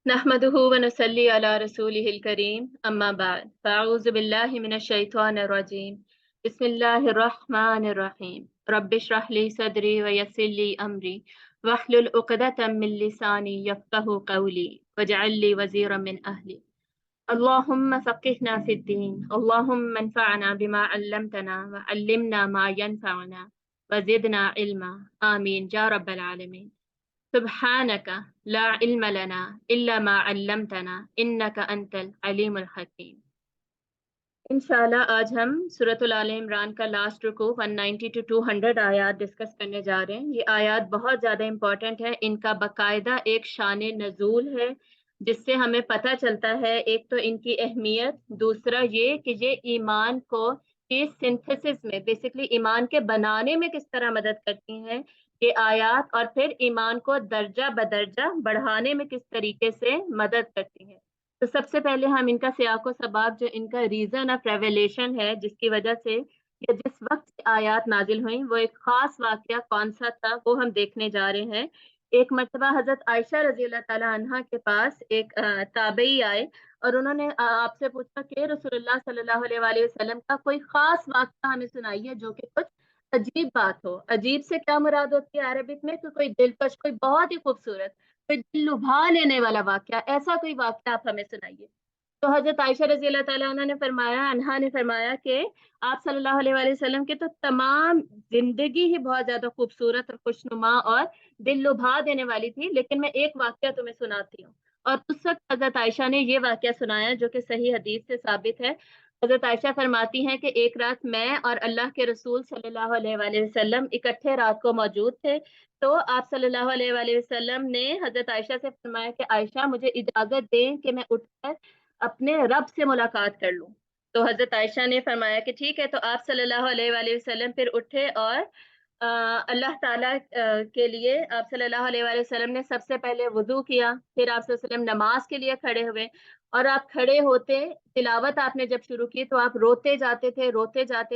नहमदुहु व नसल्ली अला रसूलिहिल करीम अम्मा बाद फ़अऊज़ु बिल्लाहि मिनश शैतानिर रजीम बिस्मिल्लाहिर रहमानिर रहीम रब्बिश्रह ली सदरी व यस्सिर ली अमरी वहलुल उक़दतम मिन लिसानी यफ़क़हू क़ौली वजअल ली वज़ीरम मिन अहली अल्लाहुम्मा फ़क़्हिना फ़िद्दीन अल्लाहुम्मा अन्फ़अना बिमा अल्लमतना व अल्लिमना मा यनफ़अना व ज़िदना इल्मा आमीन या रब्बल आलमीन। सुब्हानका ला इल्म लना इल्ला मा अल्लमतना इन्नका अंतल अलीमुल हकीम। इंशाल्लाह आज हम सूरतुल आले इमरान का लास्ट रुकू 190 to 200 आयात डिस्कस करने जा रहे हैं। ये आयात बहुत ज़्यादा इम्पोर्टेंट है। इनका बकायदा एक शान नज़ूल है जिससे हमें पता चलता है, एक तो इनकी अहमियत, दूसरा ये कि ये ईमान को की सिंथेसिस में, बेसिकली ईमान के बनाने में किस तरह मदद करती हैं ये आयात, और फिर ईमान को दर्जा बदर्जा बढ़ाने में किस तरीके से मदद करती हैं। तो सबसे पहले हम इनका सियाको सबाब, जो इनका रीजन ऑफ रेवलेशन है, जिसकी वजह से या जिस वक्त आयात नाजिल हुई, वो एक खास वाकया कौन सा था वो हम देखने जा रहे हैं। एक मर्तबा हजरत आयशा रजी अल्लाह ताला अन्हा के पास एक ताबई आए और उन्होंने आपसे पूछा कि रसूलुल्लाह सल्लल्लाहु अलैहि वसल्लम का कोई खास वाकया हमें सुनाइए जो कि कुछ अजीब बात हो। अजीब से क्या मुराद होती है अरबिक में? तो कोई दिलकश, कोई बहुत ही खूबसूरत, कोई दिल लुभा लेने वाला वाकया, ऐसा कोई वाकया आप हमें सुनाइए। तो हजरत आयशा रजी अल्लाह ताला अन्हा ने फरमाया कि आप सल्लल्लाहु अलैहि वसल्लम की तो तमाम जिंदगी ही बहुत ज्यादा खूबसूरत और खुशनुमा और दिल लुभा देने वाली थी, लेकिन मैं एक वाकया तुम्हें सुनाती हूँ। और उस वक्त हजरत आयशा ने ये वाकया सुनाया जो कि सही हदीस से साबित है। हजरत आयशा फरमाती हैं कि एक रात मैं और अल्लाह के रसूल सल्लल्लाहु अलैहि वसल्लम इकट्ठे रात को मौजूद थे। तो आप सल्लल्लाहु अलैहि वसल्लम ने हजरत आयशा से फरमाया कि आयशा, मुझे इजाजत दें कि मैं उठकर अपने रब से मुलाकात कर लूं। तो हजरत आयशा ने फरमाया कि ठीक है। तो आप सल्लल्लाहु अलैहि वसल्लम फिर उठे और अल्लाह ताला के लिए आप सल्लल्लाहु अलैहि वसल्लम ने सबसे पहले वुजू किया, फिर आप सल्लल्लाहु अलैहि वसल्लम नमाज के लिए खड़े हुए। और आप खड़े होते, तिलावत आपने जब शुरू की तो आप रोते जाते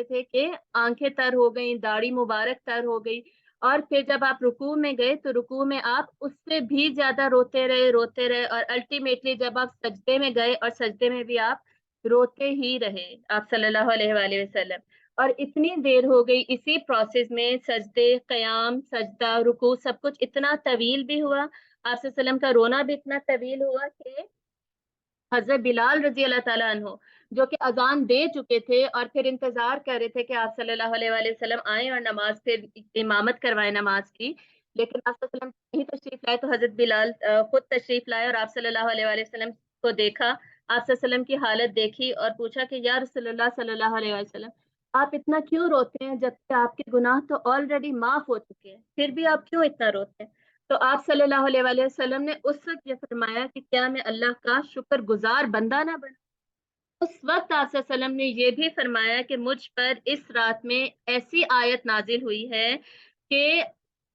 थे कि आंखें तर हो गई, दाढ़ी मुबारक तर हो गई। और फिर जब आप रुकू में गए तो रुकू में आप उससे भी ज्यादा रोते रहे और अल्टीमेटली जब आप सजदे में गए और सजदे में भी आप रोते ही रहे आप सल्लल्लाहु अलैहि वसल्लम। और इतनी देर हो गई इसी प्रोसेस में, सजदे, कयाम, सजदा, रुकू, सब कुछ इतना तवील भी हुआ, आप वसल्लम का रोना भी इतना तवील हुआ कि हजरत बिलाल रजी अल्लाह ताला अन्हो, जो कि अजान दे चुके थे और फिर इंतजार कर रहे थे कि आप सल्लल्लाहु अलैहि वसल्लम आए और नमाज फिर इमामत करवाए नमाज की, लेकिन आप वसल्लम नहीं तशरीफ लाए। तो हजरत बिलाल खुद तशरीफ लाए और आप सल्लल्लाहु अलैहि वसल्लम को देखा, आप वसल्लम की हालत देखी और पूछा कि या रसूलुल्लाह सल्लल्लाहु अलैहि वसल्लम, आप इतना क्यों रोते हैं जबकि आपके गुनाह तो ऑलरेडी माफ हो चुके हैं, फिर भी आप क्यों इतना रोते हैं? तो आप सल्लल्लाहु अलैहि वसल्लम ने उस वक्त ये फरमाया कि क्या मैं अल्लाह का शुक्रगुजार बंदा ना बना। उस वक्त आप वसल्लम ने ये भी फरमाया कि मुझ पर इस रात में ऐसी आयत नाजिल हुई है कि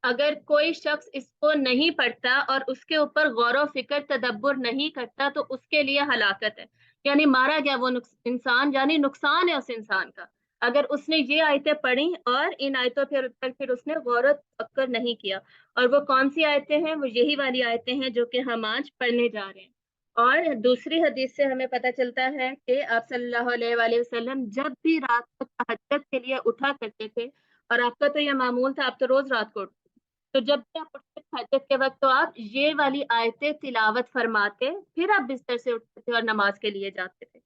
अगर कोई शख्स इसको नहीं पढ़ता और उसके ऊपर गौर व फिक्र तदब्बुर नहीं करता तो उसके लिए हलाकत है, यानी मारा गया वो इंसान, यानी नुकसान है उस इंसान का अगर उसने ये आयतें पढ़ी और इन आयतों पर फिर उसने गौर व फक्र नहीं किया। और वो कौन सी आयतें हैं? वो यही वाली आयतें हैं जो कि हम आज पढ़ने जा रहे हैं। और दूसरी हदीस से हमें पता चलता है कि आप सल्लल्लाहु अलैहि वसल्लम जब भी रात को तहज्जुद के लिए उठा करते थे, और आपका तो यह मामूल था, आप तो रोज रात को उठते थे, तो जब भी आप उठते तहज्जुद के वक्त तो आप ये वाली आयतें तिलावत फरमाते, फिर आप बिस्तर से उठते थे और नमाज के लिए जाते थे।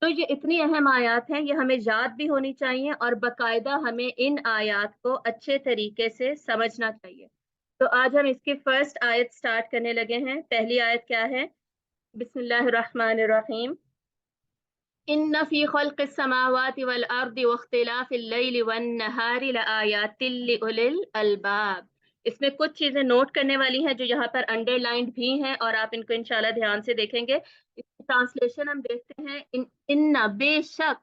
तो ये इतनी अहम आयत हैं, ये हमें याद भी होनी चाहिए और बकायदा हमें इन आयत को अच्छे तरीके से समझना चाहिए। तो आज हम इसकी फर्स्ट आयत स्टार्ट करने लगे हैं। पहली आयत क्या है? बिस्मिल्लाहिर्रहमानिर्रहीम। इन्ना फी खल्क़िस समावाति वल अर्दि वख्तिलाफिल लैलि वन नहारि लआयातिल लिउलिल अलबाब। इसमें कुछ चीजें नोट करने वाली हैं जो यहाँ पर अंडरलाइंड भी हैं और आप इनको इंशाल्लाह ध्यान से देखेंगे। इसकी ट्रांसलेशन हम देखते हैं। इन्ना बेशक,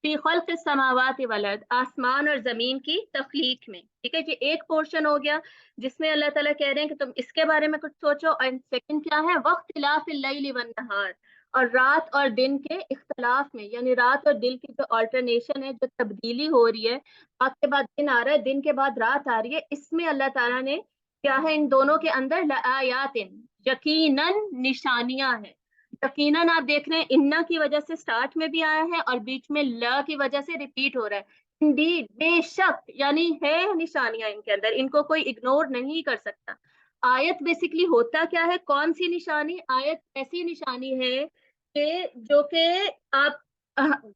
फी खल्क़िस समावाति वल अर्द, आसमान और जमीन की तख्लीक में। ठीक है, ये एक पोर्शन हो गया जिसमें अल्लाह ताला कह रहे हैं कि तुम इसके बारे में कुछ सोचो। और सेकंड क्या है? वख्तिलाफिल लैलि वन नहार, और रात और दिन के इख्तलाफ में, यानी रात और दिन की जो ऑल्टरनेशन है, जो तब्दीली हो रही है, रात के बाद दिन आ रहा है, दिन के बाद रात आ रही है, इसमें अल्लाह ताला ने क्या है इन दोनों के अंदर लआयातिन, यकीनन निशानियां हैं। यकीनन आप देख रहे हैं इन्ना की वजह से स्टार्ट में भी आया है और बीच में ल की वजह से रिपीट हो रहा है। इंडीड, बेशक, यानी है निशानियां इनके अंदर, इनको कोई इग्नोर नहीं कर सकता। आयत बेसिकली होता क्या है, कौन सी निशानी? आयत ऐसी निशानी है कि जो कि आप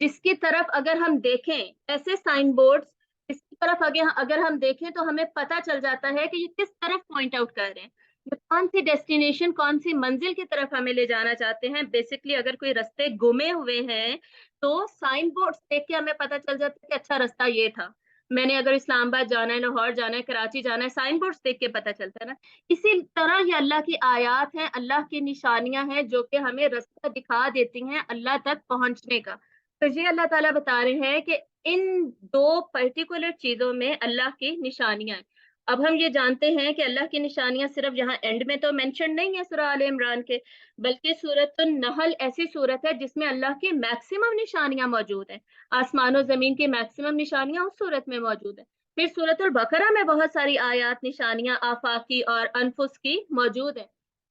जिसकी तरफ अगर हम देखें, ऐसे साइन बोर्ड्स इसकी तरफ अगर अगर हम देखें तो हमें पता चल जाता है कि ये किस तरफ पॉइंट आउट कर रहे हैं, ये कौन सी डेस्टिनेशन, कौन सी मंजिल की तरफ हमें ले जाना चाहते हैं। बेसिकली अगर कोई रास्ते गुमे हुए हैं तो साइन बोर्ड्स देख के हमें पता चल जाता है कि अच्छा रास्ता ये था। मैंने अगर इस्लामाबाद जाना है, लाहौर जाना है, कराची जाना है, साइन बोर्ड्स देख के पता चलता है ना। इसी तरह ये अल्लाह की आयात हैं, अल्लाह की निशानियां हैं जो कि हमें रास्ता दिखा देती हैं अल्लाह तक पहुंचने का। तो ये अल्लाह ताला बता रहे हैं कि इन दो पर्टिकुलर चीजों में अल्लाह की निशानियां हैं। अब हम ये जानते हैं कि अल्लाह की निशानियां सिर्फ यहाँ एंड में तो मेंशन नहीं है सूरह आले इमरान के, बल्कि सूरत नहल ऐसी सूरत है जिसमें अल्लाह की मैक्सिमम निशानियां मौजूद हैं। आसमान और जमीन की मैक्सिमम निशानियां उस सूरत में मौजूद है। फिर सूरतुल बकरा में बहुत सारी आयात, निशानियां आफाकी और अनफुस की मौजूद है।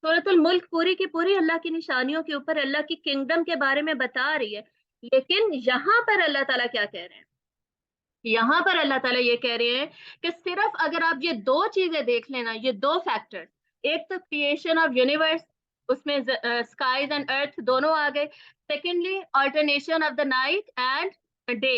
सूरतुल मुल्क पूरी की पूरी अल्लाह की निशानियों के ऊपर, अल्लाह की किंगडम के बारे में बता रही है। लेकिन यहाँ पर अल्लाह ताला क्या कह रहे हैं? यहाँ पर अल्लाह ताला ये कह रहे हैं कि सिर्फ अगर आप ये दो चीजें देख लेना, ये दो फैक्टर्स, एक तो क्रिएशन ऑफ यूनिवर्स, उसमें स्काईज एंड अर्थ दोनों आ गए। Secondly alternation of the night and day.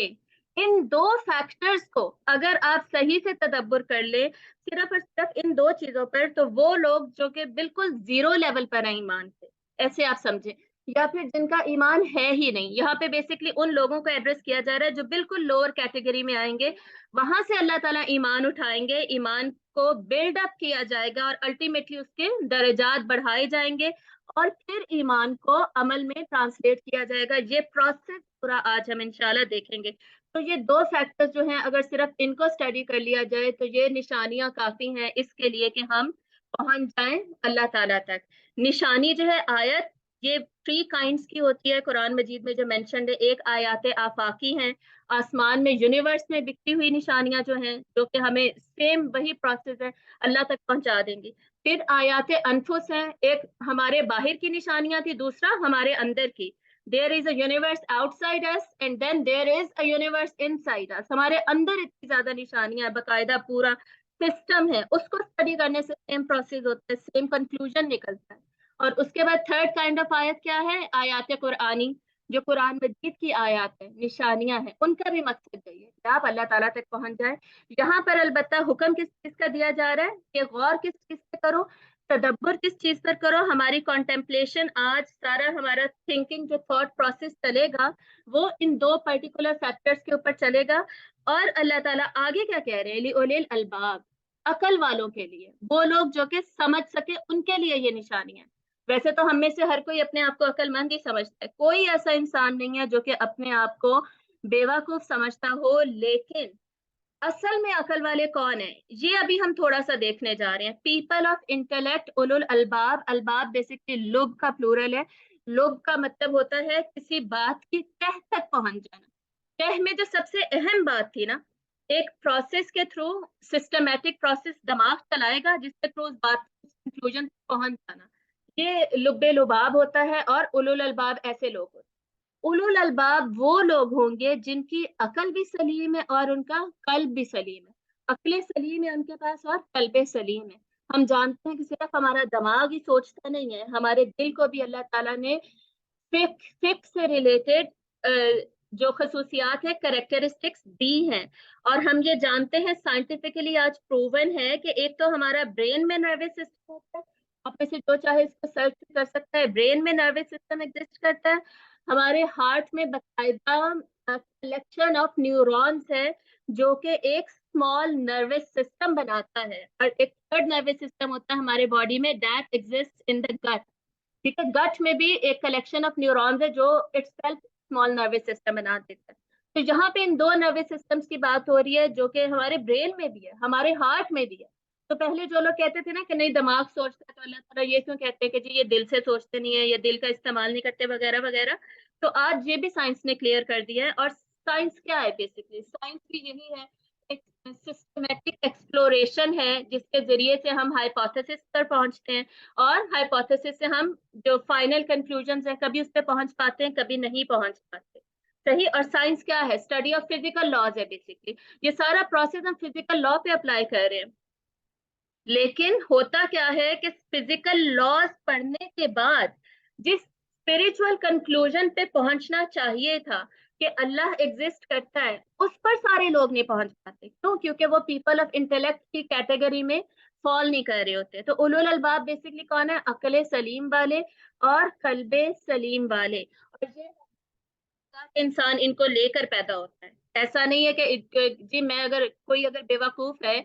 इन दो फैक्टर्स को अगर आप सही से तदब्बर कर ले, सिर्फ और सिर्फ इन दो चीजों पर, तो वो लोग जो कि बिल्कुल जीरो लेवल पर हैं ईमान से, ऐसे आप समझें, या फिर जिनका ईमान है ही नहीं, यहाँ पे बेसिकली उन लोगों को एड्रेस किया जा रहा है जो बिल्कुल लोअर कैटेगरी में आएंगे। वहां से अल्लाह ताला ईमान उठाएंगे, ईमान को बिल्ड अप किया जाएगा और अल्टीमेटली उसके दर्जात बढ़ाए जाएंगे और फिर ईमान को अमल में ट्रांसलेट किया जाएगा। ये प्रोसेस पूरा आज हम इंशाल्लाह देखेंगे। तो ये दो फैक्टर्स जो हैं, अगर सिर्फ इनको स्टडी कर लिया जाए तो ये निशानियां काफी हैं इसके लिए कि हम पहुंच जाएं अल्लाह ताला तक। निशानी जो है आयत, ये थ्री काइंड्स की होती है कुरान मजीद में जो मेंशन्ड है। एक आयात आफाकी हैं, आसमान में यूनिवर्स में बिखरी हुई निशानियां जो हैं, जो कि हमें सेम वही प्रोसेस है अल्लाह तक पहुंचा देंगी। फिर आयात अनफुस हैं, एक हमारे बाहर की निशानियां थी, दूसरा हमारे अंदर की। There is a universe outside us and then there is a universe inside us. हमारे अंदर इतनी ज्यादा निशानियां, बाकायदा पूरा सिस्टम है, उसको स्टडी करने से सेम प्रोसेस होता है, सेम कंक्लूजन निकलता है। और उसके बाद थर्ड काइंड ऑफ आयत क्या है? आयत कुरानी, जो कुरान मजीद की आयत है, निशानियां हैं, उनका भी मकसद यही है कि आप अल्लाह ताला तक पहुंच जाए। यहाँ पर अलबत्ता हुक्म किस चीज का दिया जा रहा है कि गौर किस चीज पे करो, तदब्बर किस चीज पर करो। हमारी कॉन्टेम्पलेशन, आज सारा हमारा थिंकिंग जो थॉट प्रोसेस चलेगा वो इन दो पर्टिकुलर फैक्टर्स के ऊपर चलेगा। और अल्लाह ताला आगे क्या कह रहे हैं? लिउलिल अलबाब, अकल वालों के लिए, वो लोग जो कि समझ सके, उनके लिए ये निशानी है। वैसे तो हम में से हर कोई अपने आप को अक्लमंद ही समझता है, कोई ऐसा इंसान नहीं है जो कि अपने आप को बेवकूफ समझता हो। लेकिन असल में अकल वाले कौन है, ये अभी हम थोड़ा सा देखने जा रहे हैं। पीपल ऑफ इंटेलेक्ट, उलुल अलबाब। अलबाब बेसिकली लुब का प्लूरल है। लुब का मतलब होता है किसी बात की तह तक पहुंच जाना। तह में जो सबसे अहम बात थी ना, एक प्रोसेस के थ्रू, सिस्टमेटिक प्रोसेस दिमाग चलाएगा जिसके थ्रू उस बात कंक्लूजन पहुंच जाना, ये लुब्बे लुबाब होता है। और उलुल अलबाब ऐसे लोग होते हैं। उलुल अलबाब वो लोग होंगे जिनकी अकल भी सलीम है और उनका कल्ब भी सलीम है। अकलें सलीम है उनके पास और कल्बे सलीम है। हम जानते हैं कि सिर्फ हमारा दिमाग ही सोचता नहीं है, हमारे दिल को भी अल्लाह ताला ने फिक्स से रिलेटेड जो खसूसियात है, करेक्टरिस्टिक्स दी हैं। और हम ये जानते हैं, साइंटिफिकली आज प्रूवन है कि एक तो हमारा ब्रेन में नर्वस सिस्टम होता है, आप में से जो चाहे इसको सर्च कर सकता है, ब्रेन में नर्वस सिस्टम एग्जिस्ट करता है। हमारे हार्ट में बाकायदा कलेक्शन ऑफ न्यूरॉन्स है जो कि एक स्मॉल नर्वस सिस्टम बनाता है। और एक थर्ड नर्वस सिस्टम होता है हमारे बॉडी में, that exist in the gut. ठीक है, गट में भी एक कलेक्शन ऑफ न्यूरॉन्स है जो इटसेल्फ स्मॉल नर्वस सिस्टम बना देता है। तो यहाँ पे इन दो नर्वस सिस्टम्स की बात हो रही है जो कि हमारे ब्रेन में भी है, हमारे हार्ट में भी है। तो पहले जो लोग कहते थे ना कि नहीं दिमाग सोचता है, तो अल्लाह ताला ये क्यों कहते हैं कि जी ये दिल से सोचते नहीं है, ये दिल का इस्तेमाल नहीं करते, वगैरह वगैरह। तो आज ये भी साइंस ने क्लियर कर दिया है। और साइंस क्या है? बेसिकली साइंस भी यही है, एक सिस्टमेटिक एक्सप्लोरेशन है जिसके जरिए से हम हाइपोथेसिस पर पहुंचते हैं, और हाइपोथेसिस से हम जो फाइनल कंक्लूजन्स हैं कभी उस पर पहुंच पाते हैं, कभी नहीं पहुंच पाते। सही। और साइंस क्या है? स्टडी ऑफ फिजिकल लॉज है बेसिकली। ये सारा प्रोसेस हम फिजिकल लॉ पे अप्लाई कर रहे हैं। लेकिन होता क्या है कि फिजिकल लॉज पढ़ने के बाद जिस स्पिरिचुअल कंक्लूजन पे पहुंचना चाहिए था कि अल्लाह एग्जिस्ट करता है, उस पर सारे लोग नहीं पहुंच पाते। क्यों? क्योंकि वो पीपल ऑफ इंटेलेक्ट की कैटेगरी में फॉल नहीं कर रहे होते। तो उलुल अलबाब बेसिकली कौन है? अक्ल सलीम वाले और कल्बे सलीम वाले। और ये इंसान इनको लेकर पैदा होता है। ऐसा नहीं है कि जी मैं अगर कोई अगर बेवकूफ है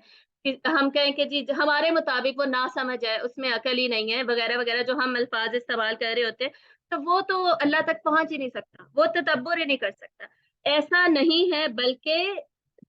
कि हम कहें कि जी हमारे मुताबिक वो ना समझ है, उसमें अकल ही नहीं है वगैरह वगैरह, जो हम अल्फाज इस्तेमाल कर रहे होते हैं, तो वो तो अल्लाह तक पहुंच ही नहीं सकता, वो तदब्बुर ही नहीं कर सकता। ऐसा नहीं है, बल्कि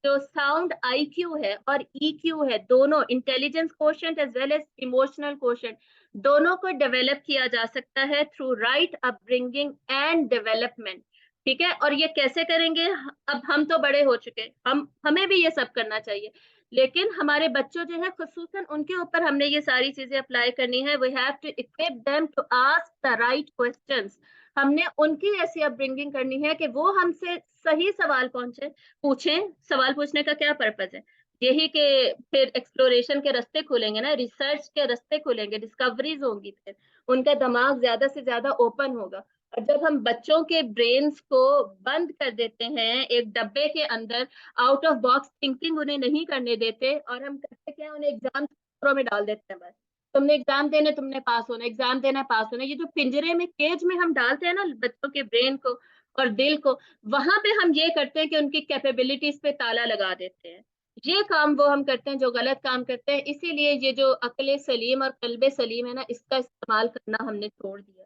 जो साउंड आईक्यू है और ईक्यू है, दोनों intelligence quotient as well as emotional quotient, दोनों को डेवलप किया जा सकता है through right upbringing and development. ठीक है। और ये कैसे करेंगे? अब हम तो बड़े हो चुके, हम हमें भी ये सब करना चाहिए, लेकिन हमारे बच्चों जो है खुसूसन उनके ऊपर हमने ये सारी चीजें अप्लाई करनी है। We have to equip them to ask the right questions. हमने उनकी ऐसी अपब्रिंगिंग करनी है कि वो हमसे सही सवाल पूछें। सवाल पूछने का क्या पर्पज है? यही कि फिर एक्सप्लोरेशन के रास्ते खुलेंगे ना, रिसर्च के रास्ते खुलेंगे, डिस्कवरीज होंगी, फिर उनका दिमाग ज्यादा से ज्यादा ओपन होगा। और जब हम बच्चों के ब्रेन्स को बंद कर देते हैं एक डब्बे के अंदर, आउट ऑफ बॉक्स थिंकिंग उन्हें नहीं करने देते, और हम करते क्या, उन्हें एग्जाम में डाल देते हैं। बस तुमने एग्जाम देने, तुमने पास होना, एग्जाम देना, पास होना। ये जो पिंजरे में, केज में हम डालते हैं ना बच्चों के ब्रेन को और दिल को, वहां पे हम ये करते हैं कि उनकी कैपेबिलिटीज पे ताला लगा देते हैं। ये काम वो हम करते हैं जो गलत काम करते हैं। इसीलिए ये जो अक्ल सलीम और कल्बे सलीम है ना, इसका इस्तेमाल करना हमने छोड़ दिया।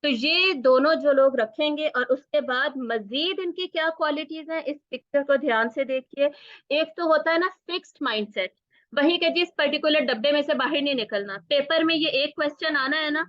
तो ये दोनों जो लोग रखेंगे, और उसके बाद मजीद इनकी क्या क्वालिटीज हैं इस पिक्चर को ध्यान से देखिए। एक तो होता है ना फिक्स्ड माइंडसेट, वही कि जिस पर्टिकुलर डब्बे में से बाहर नहीं निकलना। पेपर में ये एक क्वेश्चन आना है ना,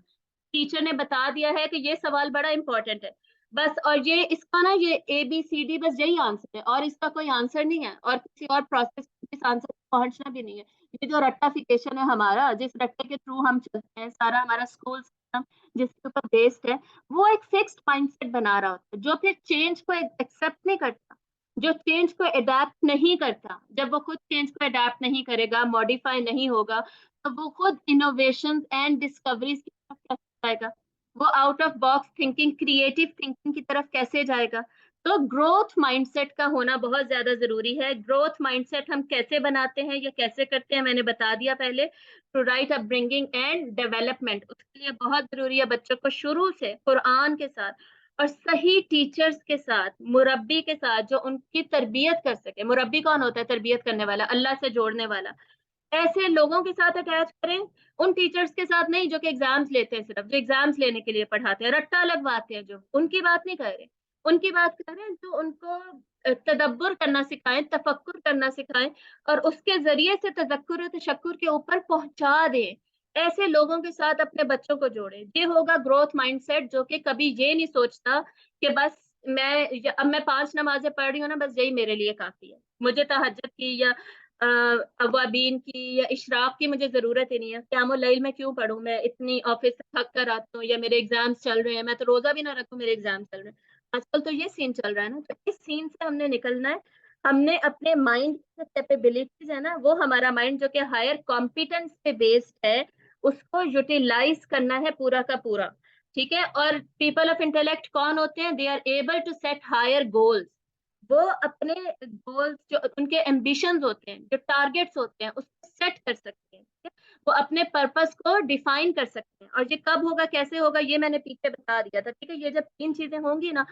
टीचर ने बता दिया है कि ये सवाल बड़ा इंपॉर्टेंट है, बस, और ये इसका ना ये ABCD बस यही आंसर है, और इसका कोई आंसर नहीं है, और किसी और प्रोसेस इस आंसर तक पहुंचना भी नहीं है। ये जो रट्टाफिकेशन है हमारा, जिस रट्टे के थ्रू हम चलते हैं, सारा हमारा स्कूल सिस्टम जिसके ऊपर बेस्ड है, वो एक फिक्स्ड माइंडसेट बना रहा होता है, जो फिर चेंज को एक्सेप्ट नहीं करता, जो चेंज को अडेप्ट नहीं करता। जब वो खुद चेंज को अडेप्ट नहीं करेगा, मॉडिफाई नहीं होगा, तो वो खुद इनोवेशन एंड डिस्कवरीज की तरफ कैसे जाएगा? वो out of box thinking, creative thinking की तरफ कैसे जाएगा? तो ग्रोथ माइंडसेट का होना बहुत ज्यादा जरूरी है। ग्रोथ माइंडसेट हम कैसे बनाते हैं या कैसे करते हैं, मैंने बता दिया पहले, to right upbringing and development. उसके लिए बहुत जरूरी है बच्चों को शुरू से कुरान के साथ और सही टीचर्स के साथ, मुरब्बी के साथ, जो उनकी तरबियत कर सके। मुरब्बी कौन होता है? तरबियत करने वाला, अल्लाह से जोड़ने वाला। ऐसे लोगों के साथ अटैच करें, उन टीचर्स के साथ नहीं जो कि एग्जाम्स लेते हैं, सिर्फ जो एग्जाम्स लेने के लिए पढ़ाते हैं, रट्टा लगवाते हैं, जो उनकी बात नहीं कर रहे। उनकी बात कर रहे हैं जो उनको तदब्बर करना सिखाएं, तफक्कुर करना सिखाएं, और उसके जरिए से तजक्कुर और तशक्कुर के ऊपर पहुंचा दें। ऐसे लोगों के साथ अपने बच्चों को जोड़े। ये होगा ग्रोथ माइंडसेट, जो कि कभी ये नहीं सोचता कि बस अब मैं 5 नमाजें पढ़ रही हूँ ना, बस यही मेरे लिए काफी है, मुझे तहज्जुद की या अवाबीन की या इशराक की मुझे जरूरत ही नहीं है। क़यामुल लैल में क्यों पढूं? मैं इतनी ऑफिस से थक कर आती हूँ, या मेरे एग्जाम्स चल रहे हैं, मैं तो रोजा भी ना रखूं, मेरे एग्जाम चल रहे हैं। आजकल तो ये सीन चल रहा है ना। तो इस सीन से हमने निकलना है। हमने अपने माइंड की कैपेबिलिटीज है ना, वो हमारा माइंड जो कि हायर कॉम्पिटेंस पे बेस्ड है, उसको यूटिलाइज करना है पूरा का पूरा। ठीक है। और पीपल ऑफ इंटेलेक्ट कौन होते हैं? They are able to set higher goals. वो अपने गोल्स, जो उनके एम्बिशंस होते हैं, जो टारगेट्स होते हैं, उसको सेट कर सकते हैं। ठीक है? वो अपने पर्पस को डिफाइन कर सकते हैं। और ये कब होगा, कैसे होगा, ये मैंने पीछे बता दिया था। ठीक है। ये जब 3 चीजें होंगी ना,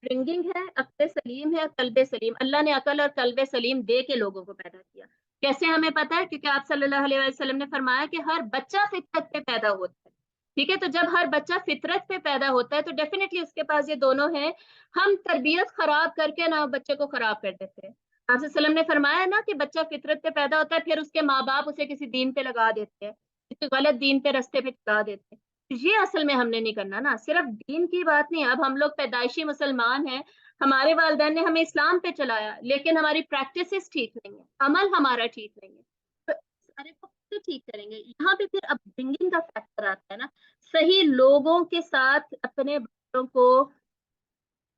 ब्रिंगिंग है, अक्ल सलीम है, कल्बे सलीम। अल्लाह ने अकल और कल्बे सलीम दे के लोगों को पैदा किया। कैसे हमें पता है? क्योंकि आप सल्लल्लाहु अलैहि वसल्लम ने फरमाया कि हर बच्चा फितरत पे पैदा होता है। ठीक है। तो जब हर बच्चा फितरत पे पैदा होता है, तो डेफिनेटली उसके पास ये दोनों हैं। हम तरबियत खराब करके ना बच्चे को खराब कर देते हैं। आप सल्लम ने फरमाया ना कि बच्चा फितरत पे पैदा होता है, फिर उसके माँ बाप उसे किसी दीन पे लगा देते हैं, किसी गलत दीन पे, रास्ते पे चला देते हैं। ये असल में हमने नहीं करना ना। सिर्फ दीन की बात नहीं, अब हम लोग पैदाइशी मुसलमान हैं, हमारे वालिदैन ने हमें इस्लाम पे चलाया, लेकिन हमारी प्रैक्टिसेस ठीक नहीं है, अमल हमारा ठीक नहीं है, तो सारे को कैसे ठीक करेंगे? यहाँ पे फिर अपब्रिंगिंग का फैक्टर आता है ना। सही लोगों के साथ अपने बच्चों को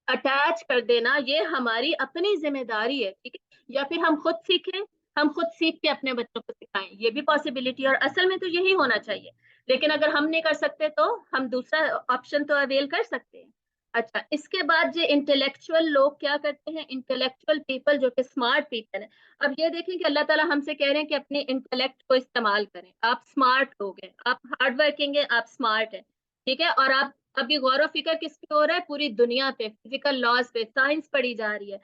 अटैच कर देना, ये हमारी अपनी जिम्मेदारी है, ठीक है। या फिर हम खुद सीखें, हम खुद सीख के अपने बच्चों को सिखाएं, ये भी पॉसिबिलिटी है, और असल में तो यही होना चाहिए। लेकिन अगर हम नहीं कर सकते तो हम दूसरा ऑप्शन तो अवेल कर सकते हैं। अच्छा, इसके बाद जो इंटेलेक्चुअल लोग क्या करते हैं, इंटेलेक्चुअल पीपल जो कि स्मार्ट पीपल है। अब ये देखें कि अल्लाह ताला हमसे कह रहे हैं कि अपने इंटेलेक्ट को इस्तेमाल करें। आप स्मार्ट लोग हैं, आप हार्ड वर्किंग है, आप स्मार्ट है, ठीक है। और आप अभी गौर व फिक्र किस पे हो रहा है? पूरी दुनिया पे, फिजिकल लॉज पे, साइंस पढ़ी जा रही है,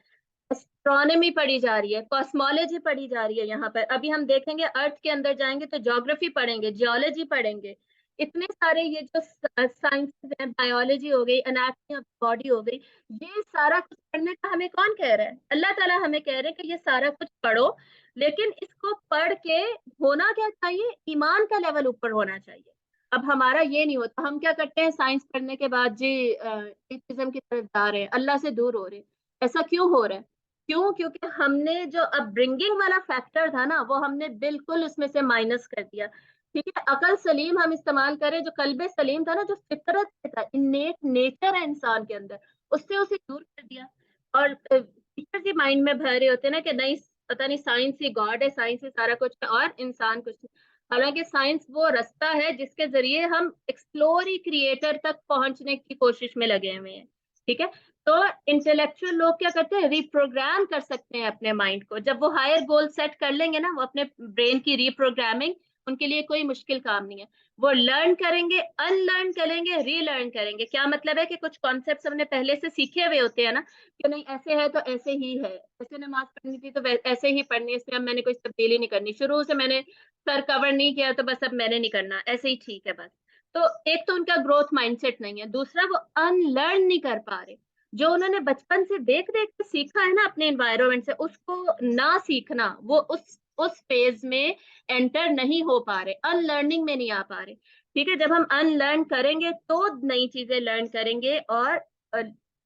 एस्ट्रोनॉमी पढ़ी जा रही है, कॉस्मोलॉजी पढ़ी जा रही है। यहाँ पर अभी हम देखेंगे, अर्थ के अंदर जाएंगे तो ज्योग्राफी पढ़ेंगे, जियोलॉजी पढ़ेंगे, इतने सारे ये जो साइंसेस हैं, बायोलॉजी हो गई, एनाटॉमी ऑफ बॉडी हो गई, ये सारा कुछ पढ़ने का हमें कौन कह रहा है? अल्लाह ताला हमें कह रहे हैं कि ये सारा कुछ पढ़ो, लेकिन इसको पढ़ के होना क्या चाहिए? ईमान का लेवल ऊपर होना चाहिए। अब हमारा ये नहीं होता, हम क्या करते हैं, साइंस पढ़ने के बाद जी एथिज्म की तरफ जा रहे हैं, अल्लाह से दूर हो रहे हैं। ऐसा क्यों हो रहा है? क्यों? क्योंकि हमने जो अपब्रिंगिंग वाला फैक्टर था ना, वो हमने बिल्कुल उसमें से माइनस कर दिया, ठीक है। अकल सलीम हम इस्तेमाल करें, जो कल्बे सलीम था ना, जो फितरत से था, इन्नेट नेचर है इंसान के अंदर, उससे उसे दूर कर दिया। और टीचर्स ही माइंड में भर रहे होते हैं ना कि नहीं, पता नहीं, साइंस ही गॉड है, साइंस ही सारा कुछ है, और इंसान कुछ नहीं। हालांकि साइंस वो रास्ता है जिसके जरिए हम एक्सप्लोर ही क्रिएटर तक पहुंचने की कोशिश में लगे हुए हैं, ठीक है। तो इंटेलेक्चुअल लोग क्या करते हैं, रिप्रोग्राम कर सकते हैं अपने माइंड को। जब वो हायर गोल सेट कर लेंगे ना, वो अपने ब्रेन की रिप्रोग्रामिंग, उनके लिए कोई मुश्किल काम नहीं है। वो लर्न करेंगे, अनलर्न करेंगे, रीलर्न करेंगे। क्या मतलब है कि कुछ कॉन्सेप्ट्स हमने पहले से सीखे हुए होते हैं ना, कि नहीं ऐसे है तो ऐसे ही है, ऐसे नमाज पढ़नी थी तो ऐसे ही पढ़नी है, इसमें अब मैंने कोई तब्दीली नहीं करनी, शुरू से मैंने सर कवर नहीं किया तो बस अब मैंने नहीं करना, ऐसे ही ठीक है बस। तो एक तो उनका ग्रोथ माइंडसेट नहीं है, दूसरा वो अनलर्न नहीं कर पा रहे। जो उन्होंने बचपन से देख देख के सीखा है ना अपने एनवायरनमेंट से, उसको ना सीखना, वो उस फेज में एंटर नहीं हो पा रहे, अनलर्निंग में नहीं आ पा रहे, ठीक है। जब हम अनलर्न करेंगे तो नई चीजें लर्न करेंगे, और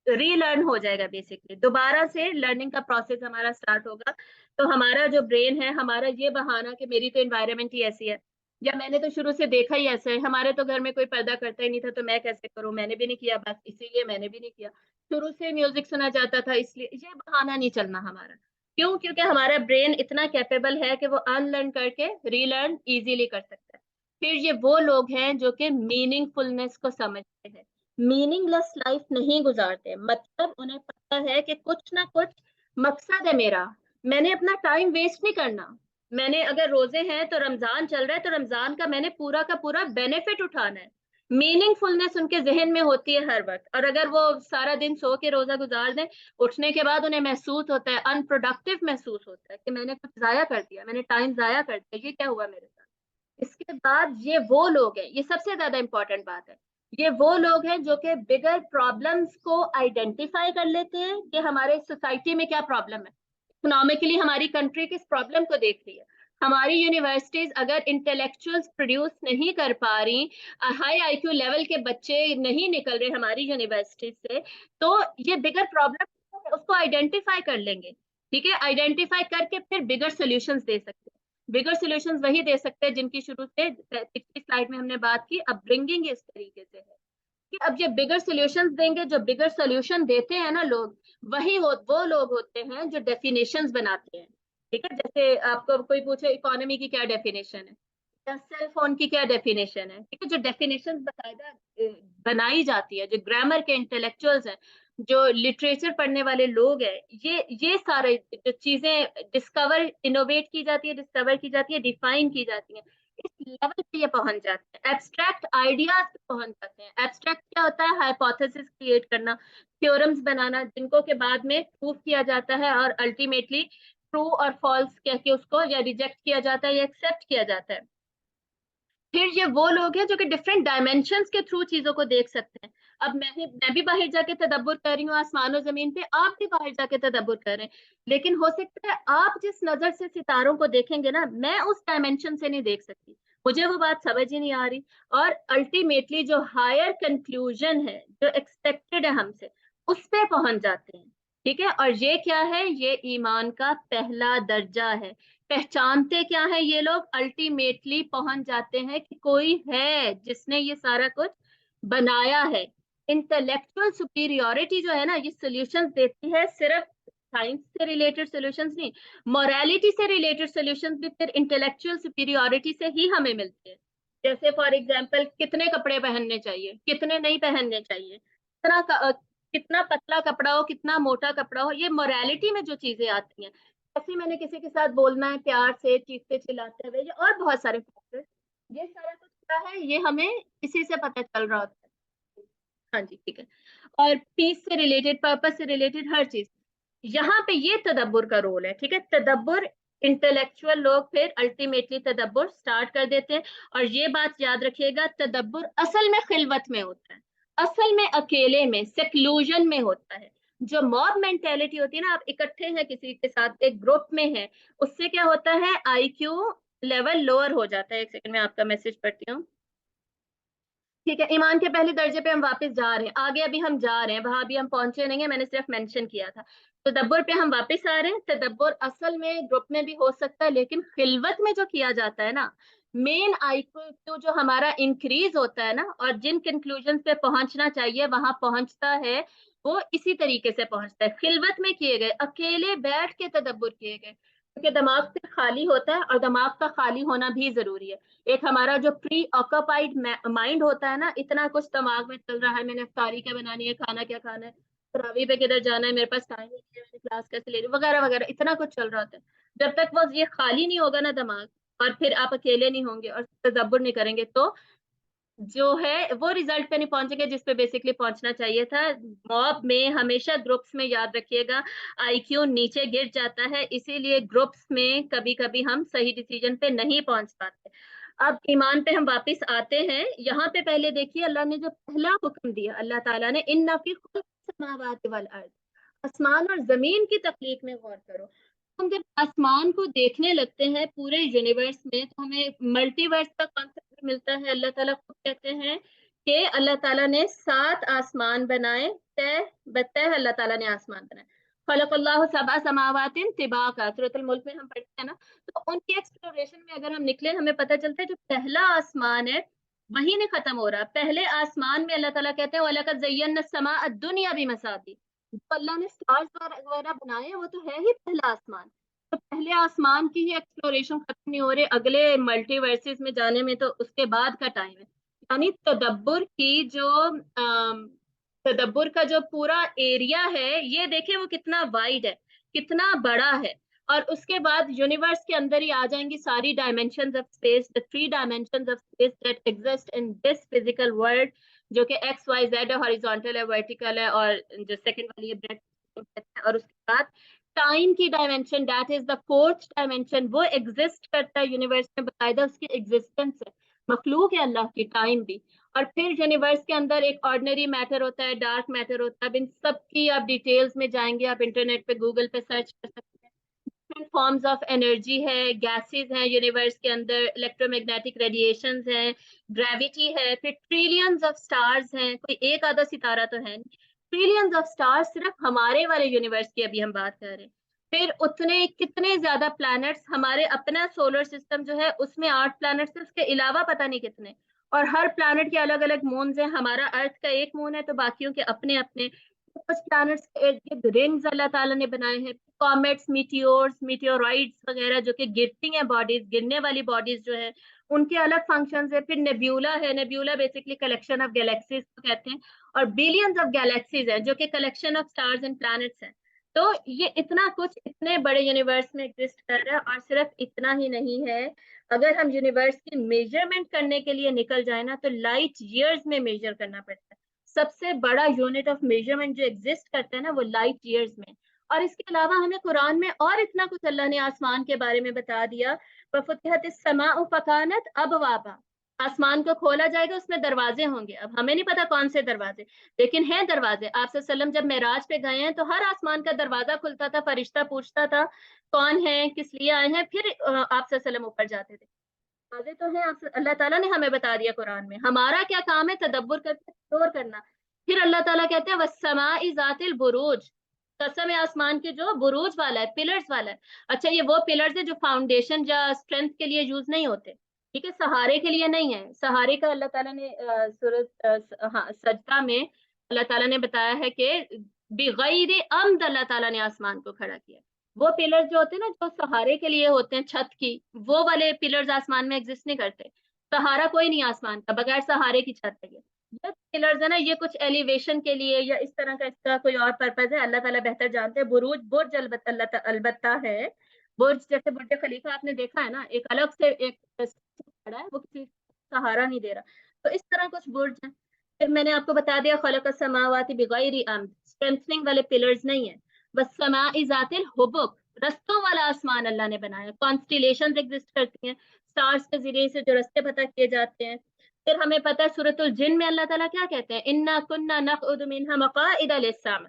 रीलर्न हो जाएगा, बेसिकली दोबारा से लर्निंग का प्रोसेस हमारा स्टार्ट होगा। तो हमारा जो ब्रेन है, हमारा ये बहाना कि मेरी तो एनवायरनमेंट ही ऐसी है, या मैंने तो शुरू से देखा ही ऐसा है, हमारे तो घर में कोई पैदा करता ही नहीं था तो मैं कैसे करूं, मैंने भी नहीं किया, बस इसीलिए मैंने भी नहीं किया, शुरू से म्यूजिक सुना जाता था इसलिए, ये बहाना नहीं चलना हमारा। क्यों? क्योंकि हमारा ब्रेन इतना कैपेबल है कि वो अनलर्न करके रीलर्न इजीली कर सकता है। फिर ये वो लोग हैं जो कि मीनिंगफुलनेस को समझते हैं, मीनिंगलेस लाइफ नहीं गुजारते, मतलब उन्हें पता है कि कुछ ना कुछ मकसद है मेरा, मैंने अपना टाइम वेस्ट नहीं करना। मैंने अगर रोजे हैं तो रमजान चल रहा है, तो रमजान का मैंने पूरा का पूरा बेनिफिट उठाना है। मीनिंगफुलनेस उनके जहन में होती है हर वक्त। और अगर वो सारा दिन सो के रोजा गुजार दें, उठने के बाद उन्हें महसूस होता है, अनप्रोडक्टिव महसूस होता है कि मैंने कुछ जाया कर दिया, मैंने टाइम जाया कर दिया, ये क्या हुआ मेरे साथ। इसके बाद ये वो लोग हैं, ये सबसे ज्यादा इंपॉर्टेंट बात है, ये वो लोग हैं जो कि बिगर प्रॉब्लम्स को आइडेंटिफाई कर लेते हैं कि हमारे सोसाइटी में क्या प्रॉब्लम है, इकोनॉमिकली हमारी कंट्री किस प्रॉब्लम को देख रही है। हमारी यूनिवर्सिटीज अगर इंटेलेक्चुअल्स प्रोड्यूस नहीं कर पा रही, हाई आईक्यू लेवल के बच्चे नहीं निकल रहे हमारी यूनिवर्सिटीज से, तो ये बिगर प्रॉब्लम उसको आइडेंटिफाई कर लेंगे, ठीक है। आइडेंटिफाई करके फिर बिगर सोल्यूशंस दे सकते हैं। बिगर सोल्यूशंस वही दे सकते हैं जिनकी शुरू से पिछली स्लाइड में हमने बात की, अब ब्रिंगिंग इस तरीके से है कि अब ये बिगर सोल्यूशंस देंगे। जो बिगर सोल्यूशन देते हैं ना लोग, वो लोग होते हैं जो डेफिनेशंस बनाते हैं, ठीक है। जैसे आपको कोई पूछे इकोनॉमी की क्या डेफिनेशन है, या सेल फोन की क्या डेफिनेशन है, ठीक है। जो डेफिनेशंस बाकायदा बनाई जाती है, जो ग्रामर के इंटेलेक्चुअल्स हैं, जो लिटरेचर पढ़ने वाले लोग हैं, ये सारे जो चीजें डिस्कवर इनोवेट की जाती है, डिस्कवर की जाती है, डिफाइन की जाती है, इस लेवल पे ये पहुंच जाते हैं, एब्स्ट्रैक्ट आइडियाज पे पहुंच जाते हैं। एब्स्ट्रैक्ट क्या होता है? हाइपोथेसिस क्रिएट करना, थ्योरम्स बनाना, जिनको के बाद में प्रूव किया जाता है, और अल्टीमेटली ट्रू और फॉल्स कह के उसको या रिजेक्ट किया जाता है या एक्सेप्ट किया जाता है। फिर ये वो लोग हैं जो कि डिफरेंट डायमेंशंस के थ्रू चीजों को देख सकते हैं। अब मैं भी बाहर जाके तदब्बुर कर रही हूँ आसमान और जमीन पे, आप भी बाहर जाके तदब्बुर कर रहे हैं, लेकिन हो सकता है आप जिस नजर से सितारों को देखेंगे ना, मैं उस डायमेंशन से नहीं देख सकती, मुझे वो बात समझ ही नहीं आ रही। और अल्टीमेटली जो हायर कंक्लूजन है, जो एक्सपेक्टेड है हमसे, उस पे पहुंच जाते हैं। ठीक है। और ये क्या है, ये ईमान का पहला दर्जा है। पहचानते क्या है ये लोग, अल्टीमेटली पहुंच जाते हैं कि कोई है जिसने ये सारा कुछ बनाया है। इंटेलेक्चुअल सुपीरियोरिटी जो है ना, ये सॉल्यूशंस देती है, सिर्फ साइंस से रिलेटेड सॉल्यूशंस नहीं, मोरालिटी से रिलेटेड सॉल्यूशंस भी फिर इंटेलेक्चुअल सुपीरियोरिटी से ही हमें मिलते हैं। जैसे फॉर एग्जांपल, कितने कपड़े पहनने चाहिए, कितने नहीं पहनने चाहिए, कितना पतला कपड़ा हो, कितना मोटा कपड़ा हो, ये मोरालिटी में जो चीजें आती हैं, जैसे मैंने किसी के साथ बोलना है प्यार से, चीखते चिल्लाते हुए, और बहुत सारे फैक्टर्स, ये सारा कुछ क्या है, ये हमें इसी से पता चल रहा होता है। हाँ जी, ठीक है। और पीस से रिलेटेड, पर्पस से रिलेटेड हर चीज, यहाँ पे ये तदब्बुर का रोल है। ठीक है, तदब्बुर, इंटेलेक्चुअल लोग फिर अल्टीमेटली तदब्बुर स्टार्ट कर देते हैं। और ये बात याद रखिएगा, तदब्बुर असल में खिलवत में होता है, असल में अकेले में, सेक्लूजन में होता है। जो मॉब मेंटेलिटी होती है ना, आप इकट्ठे हैं किसी के साथ, एक ग्रुप में है, उससे क्या होता है, आईक्यू लेवल लोअर हो जाता है। एक सेकंड में आपका मैसेज पढ़ती हूँ। ठीक है, ईमान के पहले दर्जे पे हम वापस जा रहे हैं, आगे अभी हम जा रहे हैं, वहां अभी हम पहुंचे नहीं है, मैंने सिर्फ मेंशन किया था। तदब्बर पे हम वापस आ रहे हैं। तदब्बर असल में ग्रुप में भी हो सकता है, लेकिन खिलवत में जो किया जाता है ना, मेन आईक्यू जो हमारा इंक्रीज होता है ना, और जिन कंक्लूजन पे पहुंचना चाहिए वहां पहुंचता है, वो इसी तरीके से पहुंचता है, खिलवत में किए गए, अकेले बैठ के तदब्बर किए गए, क्योंकि दिमाग फिर खाली होता है, और दिमाग का खाली होना भी जरूरी है। एक हमारा जो प्री ऑक्यूपाइड माइंड होता है ना, इतना कुछ दिमाग में चल रहा है, मैंने अफ्तारी क्या बनानी है, खाना क्या खाना है, तरावी पे किधर जाना है, मेरे पास टाइम नहीं है, मैंने क्लास कैसे ले रही, वगैरह वगैरह, इतना कुछ चल रहा होता है। जब तक वो ये खाली नहीं होगा ना दिमाग, और फिर आप अकेले नहीं होंगे और तदब्बर नहीं करेंगे, तो जो है वो रिजल्ट पे नहीं पहुंचेंगे जिस पे बेसिकली पहुंचना चाहिए था। मॉब में हमेशा ग्रुप्स में, याद रखिएगा, आईक्यू नीचे गिर जाता है, इसीलिए ग्रुप्स में कभी कभी हम सही डिसीजन पे नहीं पहुंच पाते। अब ईमान पे हम वापस आते हैं। यहाँ पे पहले देखिए, अल्लाह ने जो पहला हुक्म दिया, अल्लाह ताला ने, इन्ना फी खुल्क़िस समावाति वल अर्द, आसमान और जमीन की तख्लीक में गौर करो। हम जब आसमान को देखने लगते हैं पूरे यूनिवर्स में, तो हमें मल्टीवर्स का कॉन्सेप्ट मिलता है। अल्लाह ताला खुद कहते हैं कि अल्लाह ताला ने 7 आसमान बनाए, तय बतय अल्लाह ताला ने आसमान बनाए। खलक़ल्लाहु सबअ समावातिन तिबाका, सूरतुल मुल्क में हम पढ़ते हैं ना, तो उनकी एक्सप्लोरेशन में अगर हम निकले, हमें पता चलता है जो पहला आसमान है वही नहीं खत्म हो रहा। पहले आसमान में अल्लाह ताला कहते हैं वलक़द ज़य्यना अस्समाअ दुनिया बिमसाबीह, जो अल्लाह ने स्टार्स वगैरह बनाए हैं, वो तो है ही पहला आसमान। तो पहले आसमान की ही एक्सप्लोरेशन खत्म नहीं हो रही, अगले मल्टीवर्सेस में जाने में तो उसके बाद का टाइम है। यानी तदब्बर की जो तदब्बर का जो पूरा एरिया है, ये देखें वो कितना वाइड है, कितना बड़ा है। और उसके बाद यूनिवर्स के अंदर ही आ जाएंगी सारी dimensions of space, the 3 dimensions of space that exist in this physical world, जो कि एक्स वाई जेड है, हॉरिजॉन्टल है, वर्टिकल है, और जो सेकंड वाली है ब्रेथ है। और उसके बाद टाइम की dimension, that is the 4th dimension, वो एग्जिस्ट करता है यूनिवर्स में, बाकायदा उसकी एग्जिस्टेंस है, मखलूक है अल्लाह की टाइम भी। और फिर यूनिवर्स के अंदर एक ऑर्डिनरी मैटर होता है, डार्क मैटर होता है। अब इन सब की आप डिटेल्स में जाएंगे, आप इंटरनेट पे, गूगल पे सर्च कर सकते हैं। डिफरेंट फॉर्म्स ऑफ एनर्जी है, गैसेस हैं यूनिवर्स के अंदर, इलेक्ट्रोमैग्नेटिक रेडिएशंस हैं, ग्रेविटी है, फिर ट्रिलियंस ऑफ स्टार्स हैं, कोई एक आधा सितारा तो है नहीं, ट्रिलियंस ऑफ स्टार्स, सिर्फ हमारे वाले यूनिवर्स की अभी हम बात कर रहे हैं। फिर उतने कितने ज्यादा प्लैनेट्स, हमारे अपना सोलर सिस्टम जो है उसमें 8 प्लैनेट्स है, उसके अलावा पता नहीं कितने, और हर प्लैनेट के अलग अलग मून्स हैं। हमारा अर्थ का एक मून है, तो बाकियों के अपने अपने। कुछ प्लैनेट्स के इर्द गिर्द रिंग्स अल्लाह ताला ने बनाए हैं, कॉमेट्स, मीटियोर्स, मीटियोराइट्स वगैरह, जो कि गिरती हैं बॉडीज, गिरने वाली बॉडीज जो है, उनके अलग फंक्शंस है। फिर नेब्यूला है, nebula basically collection of galaxies को कहते हैं, और बिलियंस ऑफ गैलेक्सीज हैं जो कि collection of stars and planets हैं। तो ये इतना कुछ इतने बड़े यूनिवर्स में एग्जिस्ट कर रहा है। और सिर्फ इतना ही नहीं है, अगर हम यूनिवर्स की मेजरमेंट करने के लिए निकल जाए ना, तो लाइट ईयर्स में मेजर करना पड़ता है। सबसे बड़ा यूनिट ऑफ मेजरमेंट जो एग्जिस्ट करता है ना, वो लाइट ईयर्स में। और इसके अलावा हमें कुरान में और इतना कुछ अल्लाह ने आसमान के बारे में बता दिया। वफ़ुतिहतिस समाउ फ़कानत अबवाबा, आसमान को खोला जाएगा, उसमें दरवाजे होंगे। अब हमें नहीं पता कौन से दरवाजे, लेकिन हैं दरवाजे। आप सल्लम जब मेराज पे गए हैं, तो हर आसमान का दरवाजा खुलता था, फरिश्ता पूछता था कौन है, किस लिए आए हैं, फिर आप सल्लम ऊपर जाते थे। दरवाजे तो हैं, आप अल्लाह ताला ने हमें बता दिया कुरान में। हमारा क्या काम है, तदब्बर करके एक्सप्लोर करना। फिर अल्लाह ताला कहते हैं वस्समाई ज़ातिल बुरूज, कसम है आसमान के जो बुरूज वाला है, पिलर्स वाला है। अच्छा, ये वो पिलर्स है जो फाउंडेशन या स्ट्रेंथ के लिए यूज नहीं होते, ठीक है, सहारे के लिए नहीं है। सहारे का अल्लाह ताला ने हाँ, सजदा में अल्लाह ताला ने बताया है कि बिगैर अम्द अल्लाह ताला ने आसमान को खड़ा किया। वो पिलर्स जो होते हैं ना, जो सहारे के लिए होते हैं छत की, वो वाले पिलर्स आसमान में एग्जिस्ट नहीं करते। सहारा कोई नहीं आसमान का, बगैर सहारे की छत है ये पिलर्स है ना, ये कुछ एलिवेशन के लिए या इस तरह का इसका कोई और पर्पज है, अल्लाह ताला बेहतर जानते हैं। बुरूज बुर्ज अलबत्ता है। बुर्ज जैसे बुर्ज खलीफा आपने देखा है ना, एक अलग से एक खड़ा है, वो किसी सहारा नहीं दे रहा। तो इस तरह कुछ बुर्ज है। फिर मैंने आपको बता दिया खलक समावाति बिगैरि अम्द, स्ट्रेंथनिंग वाले पिलर्स नहीं है। बस समाई जातिल हुबुक, रस्तों वाला आसमान अल्लाह ने बनाया। कॉन्स्टिलेशन एग्जिस्ट करती हैं, स्टार्स के जरिए से जो रास्ते पता किए जाते हैं। फिर हमें पता है सूरतुल जिन में अल्लाह ताला क्या कहते हैं, इन्ना कुन्ना नक़उदु मिन्हा मक़ाइदा लिस्सम।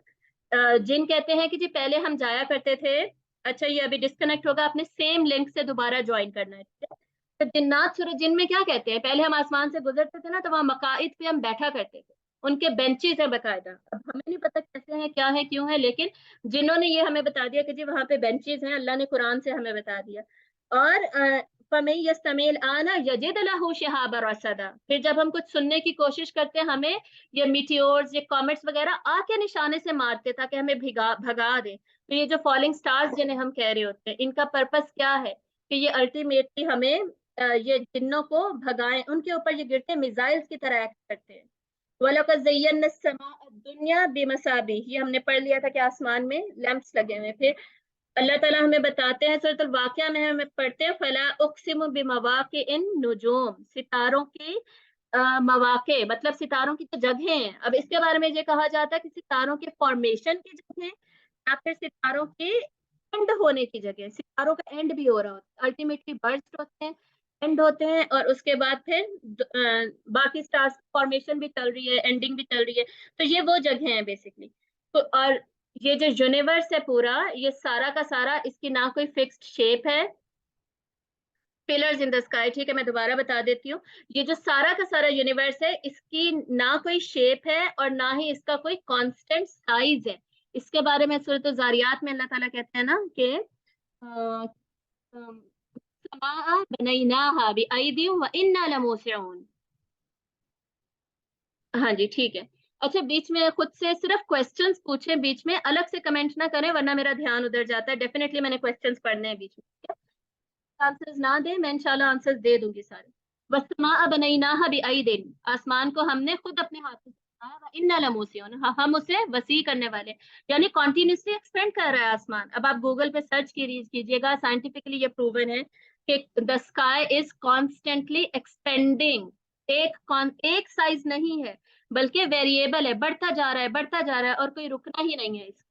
जिन कहते हैं कि जी पहले हम जाया करते थे। अच्छा, ये अभी डिस्कनेक्ट होगा, आपने सेम लिंक से दोबारा ज्वाइन करना है, ठीक है। तो जिन्नात सूरत जिन में क्या कहते हैं, पहले हम आसमान से गुजरते थे ना, तो वहां मकाइद पे हम बैठा करते थे, उनके बेंचेस है बकायदा। अब हमें नहीं पता कैसे हैं, क्या है, क्यों है, लेकिन जिन्होंने ये हमें बता दिया कि जी वहां पे बेंचेस हैं, अल्लाह ने कुरान से हमें बता दिया। और फमन यस्तमिल आना यजिद लहू शिहाबा रसदा, फिर जब हम कुछ सुनने की कोशिश करते हैं, हमें ये मीटियोर्स, ये कॉमेट्स वगैरह आके निशाने से मारते ताकि हमें भिगा भगा दे। तो ये जो फॉलिंग स्टार्स जिन्हें हम कह रहे होते हैं, इनका पर्पस क्या है कि ये अल्टीमेटली हमें ये जिन्नों को भगाएं, उनके ऊपर ये गिरते मिसाइल्स की तरह एक्ट करते हैं। वलक़द ज़य्यना अस्समाअ दुनिया बिमसाबिह, ये हमने पढ़ लिया था कि आसमान में लैंप्स लगे हुए। फिर अल्लाह ताला हमें बताते हैं सूरतुल वाक़िया में, हमें पढ़ते हैं फला उक़सिमु बिमवाक़िइन नुजूम, सितारों की मवाक़े मतलब सितारों की जो जगह हैं। अब इसके बारे में ये कहा जाता है कि सितारों के फॉर्मेशन की जगह या फिर सितारों के एंड होने की जगह। सितारों का एंड भी हो रहा होता है, अल्टीमेटली बर्स्ट होते हैं, एंड होते हैं, और उसके बाद फिर बाकी स्टार्स फॉर्मेशन भी चल रही है, एंडिंग भी चल रही है। तो ये वो जगह है बेसिकली। तो और ये जो यूनिवर्स है पूरा, ये सारा का सारा, इसकी ना कोई फिक्स्ड शेप है। पिलर्स इन द स्काई, ठीक है, मैं दोबारा बता देती हूँ। ये जो सारा का सारा यूनिवर्स है, इसकी ना कोई शेप है और ना ही इसका कोई कांस्टेंट साइज है। इसके बारे में सूरत ज़ारियात में अल्लाह ताला कहते हैं ना कि समा बनैनाहा बिअयदिन व इन्ना लमूसिऊन। हाँ जी, ठीक है। अच्छा, बीच में खुद से सिर्फ क्वेश्चंस पूछे, बीच में अलग से कमेंट ना करें वरना मेरा ध्यान उधर जाता है। डेफिनेटली मैंने क्वेश्चंस पढ़ने हैं बीच में, आंसर्स ना दे, मैं इंशाल्लाह आंसर्स दे दूंगी सारे। वस्मा बनैनाहा बिअयदिन, आसमान को हमने खुद अपने हाथों से बनाया, व इन्ना लमूसिऊन, हम उसे वसी करने वाले। यानी कॉन्टिन्यूसली एक्सपेंड कर रहा है आसमान। अब आप गूगल पे सर्च कीजिएगा, साइंटिफिकली ये प्रूवन है कि the sky is constantly expanding. एक साइज नहीं है, बल्कि वेरिएबल है, बढ़ता जा रहा है, बढ़ता जा रहा है, और कोई रुकना ही नहीं है इसका।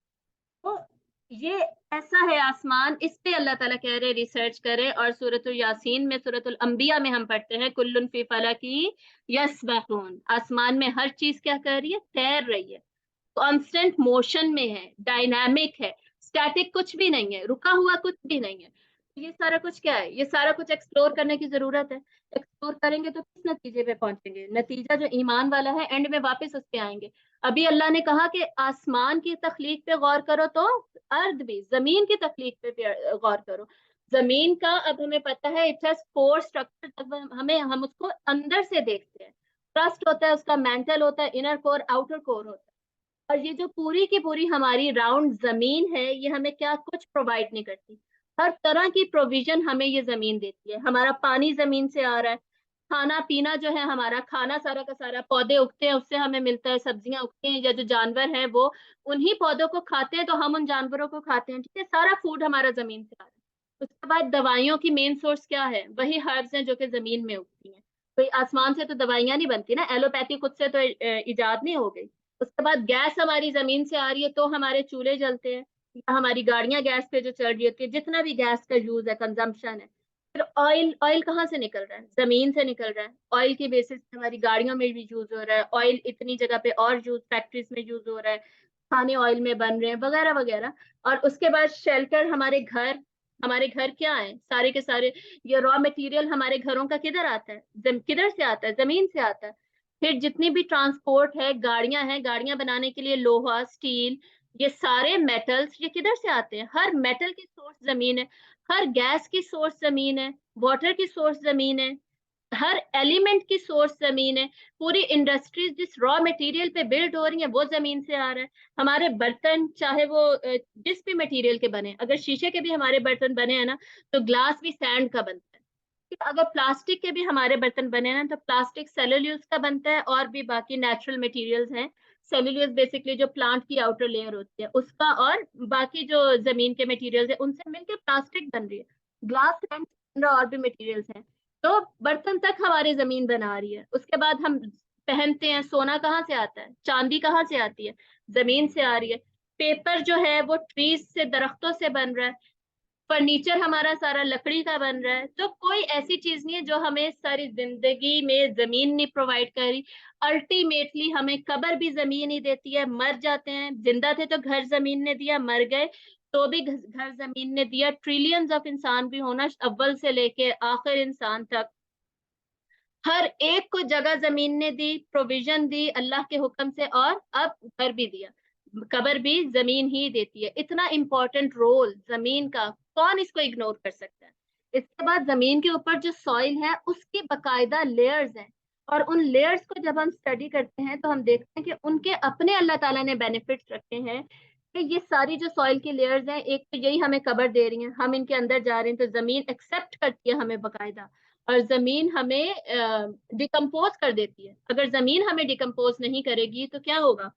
तो ये ऐसा है आसमान, इस पे अल्लाह ताला कह रहे रिसर्च करें। और सूरतुल यासीन में, सूरतुल अंबिया में हम पढ़ते हैं कुल्लुन फी फलकी यस्बहून, आसमान में हर चीज क्या कर रही है, तैर रही है, कांस्टेंट मोशन में है, डायनामिक है, स्टैटिक कुछ भी नहीं है, रुका हुआ कुछ भी नहीं है। ये सारा कुछ क्या है, ये सारा कुछ एक्सप्लोर करने की जरूरत है। एक्सप्लोर करेंगे तो किस नतीजे पे पहुंचेंगे, नतीजा जो ईमान वाला है, एंड में वापस उस पे आएंगे। अभी अल्लाह ने कहा कि आसमान की तखलीक पे गौर करो, तो अर्द भी, जमीन की तखलीक पे भी गौर करो। जमीन का अब हमें पता है इट हैज फोर स्ट्रक्चर, जब हम उसको अंदर से देखते हैं, ट्रस्ट होता है उसका, मेंटल होता है, इनर कोर, आउटर कोर होता है। और ये जो पूरी की पूरी हमारी राउंड जमीन है, ये हमें क्या कुछ प्रोवाइड नहीं करती। हर तरह की प्रोविजन हमें ये जमीन देती है। हमारा पानी जमीन से आ रहा है, खाना पीना जो है, हमारा खाना सारा का सारा, पौधे उगते हैं उससे हमें मिलता है, सब्जियां उगती हैं, या जो जानवर हैं वो उन्हीं पौधों को खाते हैं, तो हम उन जानवरों को खाते हैं, ठीक है, सारा फूड हमारा जमीन से आ रहा है। उसके बाद दवाइयों की मेन सोर्स क्या है, वही हर्ब्स हैं जो कि जमीन में उगती हैं। कोई आसमान से तो दवाइयां नहीं बनती ना, एलोपैथी खुद से तो इजाद नहीं हो गई। उसके बाद गैस हमारी जमीन से आ रही है, तो हमारे चूल्हे जलते हैं, या हमारी गाड़ियां गैस पे जो चल रही होती है, जितना भी गैस का यूज है, कंजम्पशन है। फिर ऑयल, ऑयल कहाँ से निकल रहा है, जमीन से निकल रहा है। ऑयल की बेसिस पे हमारी गाड़ियों में भी यूज हो रहा है, ऑयल इतनी जगह पे और यूज, फैक्ट्रीज में यूज हो रहा है, खाने ऑयल में बन रहे हैं, वगैरह वगैरह। और उसके बाद शेल्टर, हमारे घर क्या है, सारे के सारे ये रॉ मटेरियल हमारे घरों का किधर आता है, किधर से आता है, जमीन से आता है। फिर जितनी भी ट्रांसपोर्ट है, गाड़ियां हैं, गाड़ियां बनाने के लिए लोहा, स्टील, ये सारे मेटल्स ये किधर से आते हैं? हर मेटल की सोर्स जमीन है, हर गैस की सोर्स जमीन है, वाटर की सोर्स जमीन है, हर एलिमेंट की सोर्स जमीन है। पूरी इंडस्ट्रीज जिस रॉ मटेरियल पे बिल्ड हो रही है वो जमीन से आ रहा है। हमारे बर्तन चाहे वो जिस भी मटेरियल के बने, अगर शीशे के भी हमारे बर्तन बने हैं ना, तो ग्लास भी सैंड का बनता है। ठीक है? अगर प्लास्टिक के भी हमारे बर्तन बने हैं ना, तो प्लास्टिक सेलुलोज का बनता है, और भी बाकी नेचुरल मटेरियल्स हैं। सेलुलोज बेसिकली जो प्लांट की आउटर लेयर होती है उसका, और बाकी जो जमीन के मटेरियल्स है उनसे मिलकर प्लास्टिक बन रही है। ग्लास सैंड और भी मटेरियल्स हैं। तो बर्तन तक हमारी जमीन बना रही है। उसके बाद हम पहनते हैं, सोना कहाँ से आता है, चांदी कहाँ से आती है, जमीन से आ रही है। पेपर जो है वो ट्रीज से, दरख्तों से बन रहा है। फर्नीचर हमारा सारा लकड़ी का बन रहा है। तो कोई ऐसी चीज नहीं है जो हमें सारी जिंदगी में जमीन नहीं प्रोवाइड करी। अल्टीमेटली हमें कब्र भी जमीन ही देती है। मर जाते हैं, जिंदा थे तो घर जमीन ने दिया, मर गए तो भी घर जमीन ने दिया। ट्रिलियंस ऑफ इंसान भी होना, अव्वल से लेके आखिर इंसान तक, हर एक को जगह जमीन ने दी, प्रोविजन दी अल्लाह के हुक्म से, और अब घर भी दिया। कब्र भी जमीन ही देती है। इतना इंपॉर्टेंट रोल जमीन का, कौन इसको इग्नोर कर सकता है? इसके बाद जमीन के ऊपर जो सॉइल है उसकी बकायदा लेयर्स हैं। और उन लेयर्स को जब हम स्टडी करते हैं तो हम देखते हैं कि उनके अपने अल्लाह ताला ने बेनिफिट्स रखे हैं। कि ये सारी जो सॉइल की लेयर्स हैं, एक तो यही हमें कवर दे रही हैं, हम इनके अंदर जा रहे हैं तो जमीन एक्सेप्ट करती है हमें बकायदा। और जमीन हमें डिकम्पोज कर देती है। अगर जमीन हमें डिकम्पोज नहीं करेगी तो क्या होगा?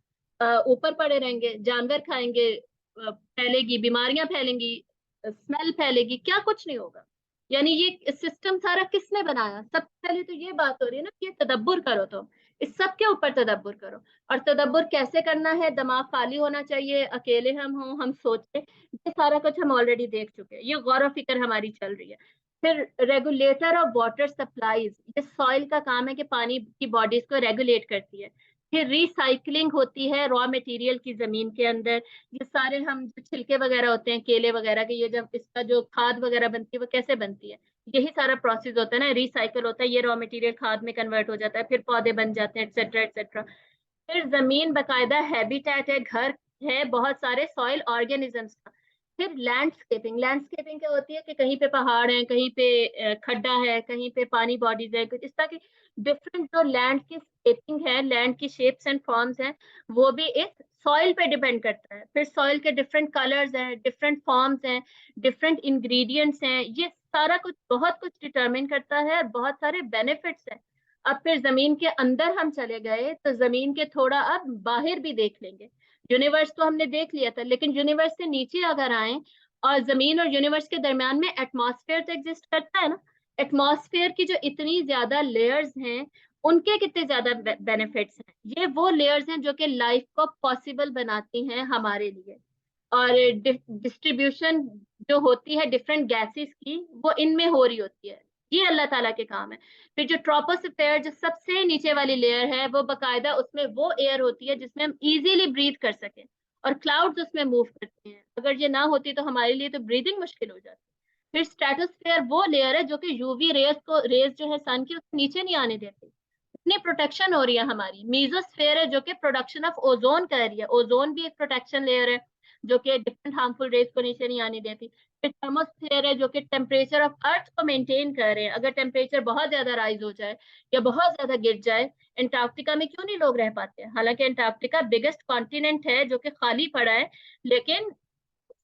ऊपर पड़े रहेंगे, जानवर खाएंगे, फैलेगी, बीमारियां फैलेंगी, स्मेल फैलेगी, क्या कुछ नहीं होगा। यानी ये सिस्टम सारा किसने बनाया? सबसे पहले तो ये बात हो रही है ना कि ये तदब्बुर करो, तो इस सब के ऊपर तदब्बुर करो। और तदब्बुर कैसे करना है? दिमाग खाली होना चाहिए, अकेले हम हों, हम सोचे। ये सारा कुछ हम ऑलरेडी देख चुके हैं, ये गौर व फिक्र हमारी चल रही है। फिर रेगुलेटर ऑफ वाटर सप्लाईज, ये सॉइल का काम है कि पानी की बॉडीज को रेगुलेट करती है। फिर रिसाइकलिंग होती है रॉ मटेरियल की जमीन के अंदर। ये सारे हम जो छिलके वगैरह होते हैं केले वगैरह के, ये जब इसका जो खाद वगैरह बनती है वो कैसे बनती है? यही सारा प्रोसेस होता है ना, रिसाइकल होता है, ये रॉ मटेरियल खाद में कन्वर्ट हो जाता है, फिर पौधे बन जाते हैं, एक्सेट्रा एक्सेट्रा। फिर जमीन बकायदा हैबिटेट है, घर है बहुत सारे सॉइल ऑर्गेनिजम्स का। फिर लैंडस्केपिंग, लैंडस्केपिंग क्या होती है कि कहीं पे पहाड़ है, कहीं पे खड्डा है, कहीं पे पानी बॉडीज है, कुछ इस तरह की डिफरेंट जो लैंड की स्केपिंग है, लैंड की शेप्स एंड फॉर्म्स हैं, वो भी इस सॉइल पे डिपेंड करता है। फिर सॉइल के डिफरेंट कलर्स हैं, डिफरेंट फॉर्म्स हैं, डिफरेंट इंग्रेडिएंट्स हैं, ये सारा कुछ बहुत कुछ डिटरमिन करता है, और बहुत सारे बेनिफिट्स हैं। अब फिर जमीन के अंदर हम चले गए तो जमीन के थोड़ा अब बाहर भी देख लेंगे। यूनिवर्स तो हमने देख लिया था, लेकिन यूनिवर्स से नीचे अगर आए, और जमीन और यूनिवर्स के दरमियान में एटमॉस्फेयर तो एग्जिस्ट करता है ना। एटमॉस्फेयर की जो इतनी ज्यादा लेयर्स हैं, उनके कितने ज्यादा बेनिफिट्स हैं। ये वो लेयर्स हैं जो कि लाइफ को पॉसिबल बनाती हैं हमारे लिए। और डिस्ट्रीब्यूशन जो होती है डिफरेंट गैसेस की, वो इनमें हो रही होती है। ये अल्लाह ताला के काम है। फिर जो ट्रोपोस्फेयर, जो सबसे नीचे वाली लेयर है, वो बकायदा उसमें वो एयर होती है जिसमें हम इजीली ब्रीथ कर सकें, और क्लाउड्स उसमें मूव करते हैं। अगर ये ना होती तो हमारे लिए तो ब्रीदिंग मुश्किल हो जाती। फिर स्ट्रेटोस्फेयर वो लेयर है जो कि यूवी रेस जो है सन की, उसको नीचे नहीं आने देती। इतनी प्रोटेक्शन हो रही है हमारी। मीजोस्फेयर है जो कि प्रोडक्शन ऑफ ओजोन कर रही है, ओजोन भी एक प्रोटेक्शन लेयर है जो कि डिफरेंट हार्मफुल रेज को नीचे नहीं आने देती। फिर थर्मोस्फेयर है जो कि टेम्परेचर ऑफ अर्थ को मेंटेन कर रहे हैं। अगर टेम्परेचर बहुत ज्यादा राइज हो जाए या बहुत ज्यादा गिर जाए, अंटार्कटिका में क्यों नहीं लोग रह पाते हैं? हालांकि अंटार्कटिका बिगेस्ट कॉन्टिनेंट है जो कि खाली पड़ा है, लेकिन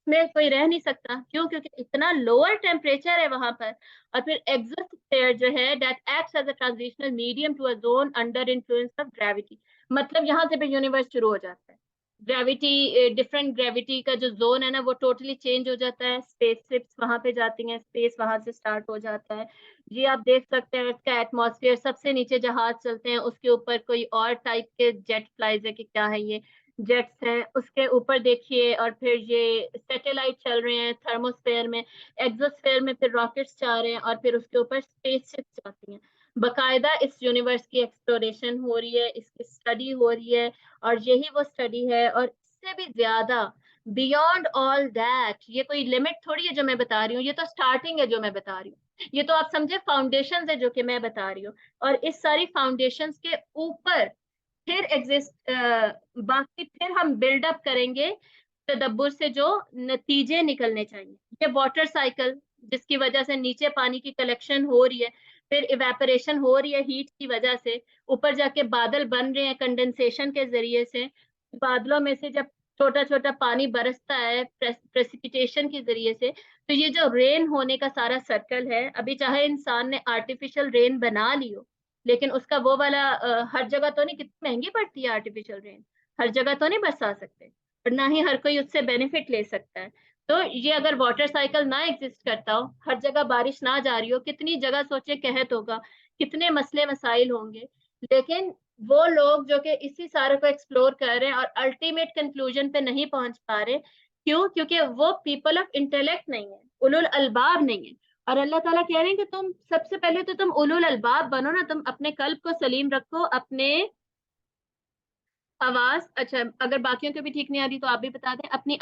में कोई रह नहीं सकता। क्यों? क्योंकि इतना लोअर टेम्परेचर है वहां पर। और फिर एक्सोस्फीयर जो है, that acts as a transitional medium to a zone under influence of gravity. मतलब यहाँ से भी यूनिवर्स शुरू हो जाता है। ग्रेविटी, डिफरेंट ग्रेविटी का जो जोन है ना, वो टोटली चेंज हो जाता है। स्पेसशिप्स वहां पे जाती हैं, स्पेस वहां से स्टार्ट हो जाता है। ये आप देख सकते हैं इसका एटमॉस्फेयर, सबसे नीचे जहाज चलते हैं, उसके ऊपर कोई और टाइप के जेट फ्लाइज है कि क्या है, ये जेट्स हैं, उसके ऊपर देखिए। और फिर ये सैटेलाइट चल रहे हैं थर्मोस्फेयर में। एक्सोस्फेयर में फिर रॉकेट्स जा रहे हैं, और फिर उसके ऊपर स्पेसशिप्स जाती हैं। बकायदा इस यूनिवर्स की एक्सप्लोरेशन हो रही है, इसकी स्टडी हो रही है। और यही वो स्टडी है, और इससे भी ज्यादा बियॉन्ड ऑल दैट, ये कोई लिमिट थोड़ी है जो मैं बता रही हूँ, ये तो स्टार्टिंग है जो मैं बता रही हूँ। ये तो आप समझे फाउंडेशन है जो कि मैं बता रही हूँ। और इस सारी फाउंडेशन के ऊपर फिर एग्जिस्ट बाकी फिर हम बिल्डअप करेंगे तदब्बुर से जो नतीजे निकलने चाहिए। ये वाटर साइकिल जिसकी वजह से नीचे पानी की कलेक्शन हो रही है, फिर इवेपोरेशन हो रही है हीट की वजह से, ऊपर जाके बादल बन रहे हैं कंडेंसेशन के जरिए से, बादलों में से जब छोटा छोटा पानी बरसता है प्रेसिपिटेशन के जरिए से, तो ये जो रेन होने का सारा सर्कल है, अभी चाहे इंसान ने आर्टिफिशियल रेन बना ली हो, लेकिन उसका वो वाला हर जगह तो नहीं, कितनी महंगी पड़ती है आर्टिफिशियल रेन, हर जगह तो नहीं बरसा सकते, और ना ही हर कोई उससे बेनिफिट ले सकता है। तो ये अगर वाटर साइकिल ना एग्जिस्ट करता हो, हर जगह बारिश ना जा रही हो, कितनी जगह सोचे कहत होगा, कितने मसले मसाइल होंगे। लेकिन वो लोग जो कि इसी सारे को एक्सप्लोर कर रहे हैं और अल्टीमेट कंक्लूजन पे नहीं पहुंच पा रहे, क्यों? क्योंकि वो पीपल ऑफ इंटेलेक्ट नहीं है, उलुल अल्बाब नहीं है। और अल्लाह ताला कह रहे हैं कि तुम सबसे पहले तो तुम उलुल अल्बाब बनो ना, तुम अपने कल्ब को सलीम रखो, अपने आवाज, अच्छा अगर बाकियों को भी ठीक नहीं आ रही तो आप भी बता दें, अपनी